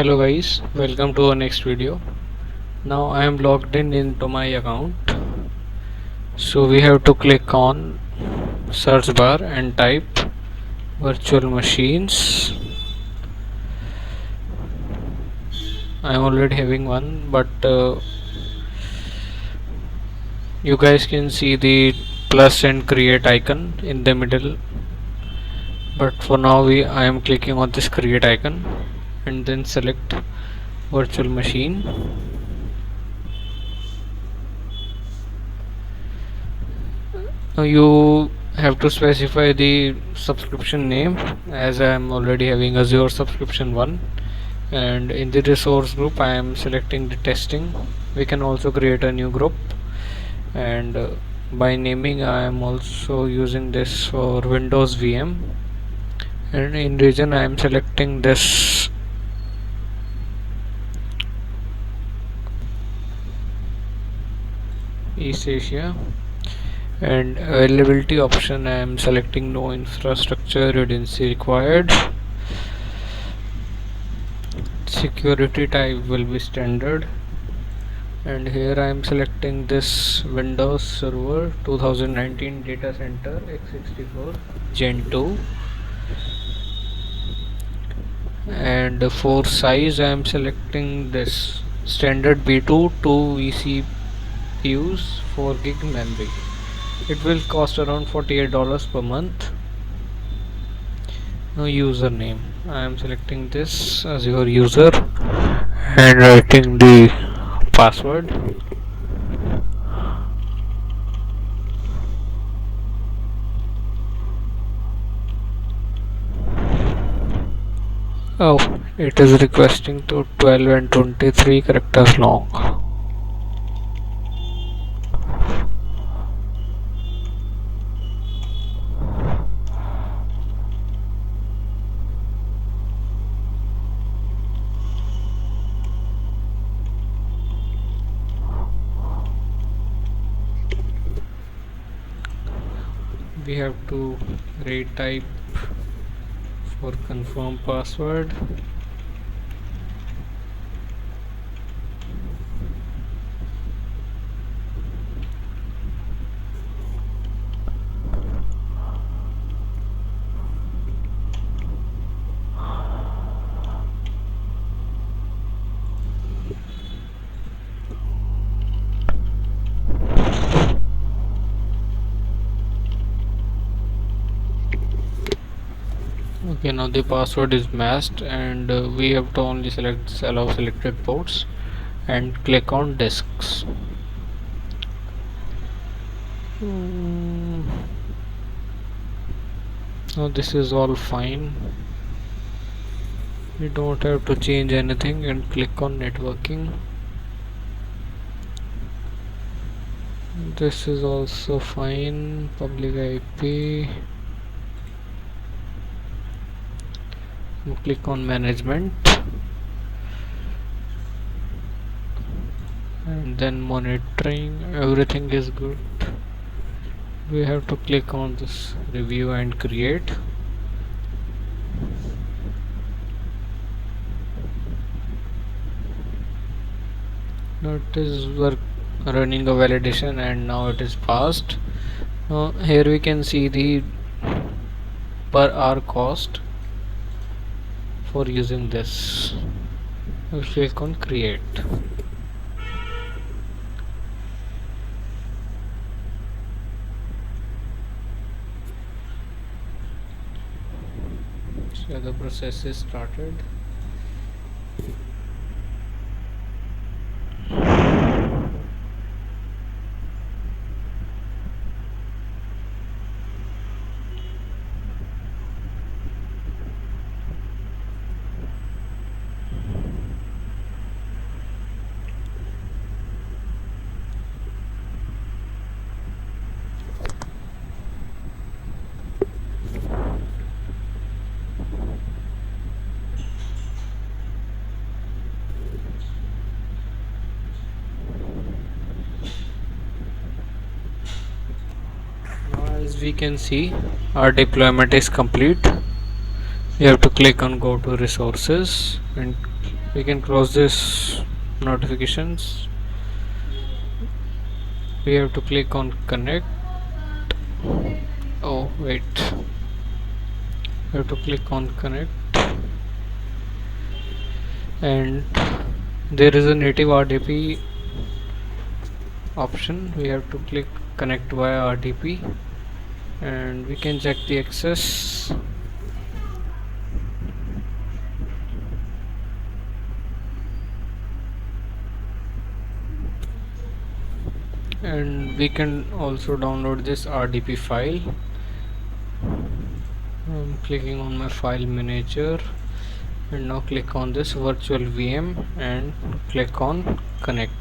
Hello guys, welcome to our next video. Now I am logged in into my account. So we have to click on search bar and type virtual machines. I am already having one, but you guys can see the plus and create icon in the middle. But for now I am clicking on this create icon and then select virtual machine. Now you have to specify the subscription name, as I am already having Azure subscription 1, and in the resource group I am selecting the testing. We can also create a new group, and by naming I am also using this for Windows VM, and in region I am selecting this East Asia, and availability option I am selecting no infrastructure redundancy required. Security type will be standard, and here I am selecting this Windows Server 2019 data center x64 Gen 2, and for size I am selecting this standard B2 2 vCPUs 4 gig memory. It will cost around $48 per month. Now username, I am selecting this as your user and writing the password. Oh, it is requesting to 12 and 23 characters long. We have to retype for confirm password. Okay, now the password is masked, and we have to only select allow selected ports and click on disks. Now this is all fine. We don't have to change anything, and click on networking. This is also fine. Public IP. Click on management and then monitoring. Everything is good. We have to click on this review and create. Now it is running a validation, and now it is passed. Now here we can see the per hour cost for using this. We click on create. So the process is started. As we can see, our deployment is complete. You have to click on go to resources and We can close this notifications. We have to click on connect. Oh wait, we have to click on connect, and there is a native RDP option. We have to click connect via RDP, and we can check the access. And we can also download this RDP file. I'm clicking on my file manager, and now click on this virtual VM and click on connect.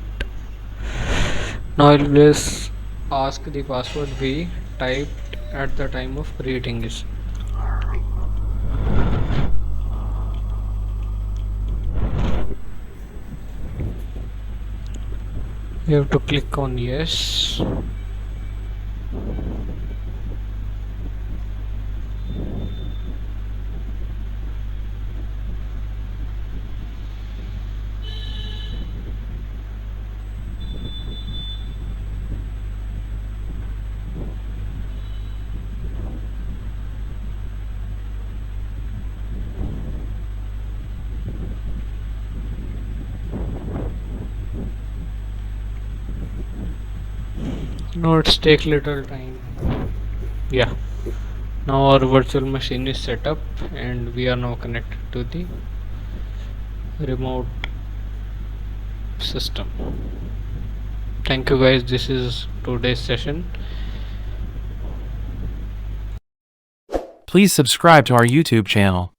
Now it will ask the password we typed at the time of creating it. You have to click on yes. Now it's take little time. Yeah, now our virtual machine is set up and we are now connected to the remote system. Thank you guys, this is today's session. Please subscribe to our YouTube channel.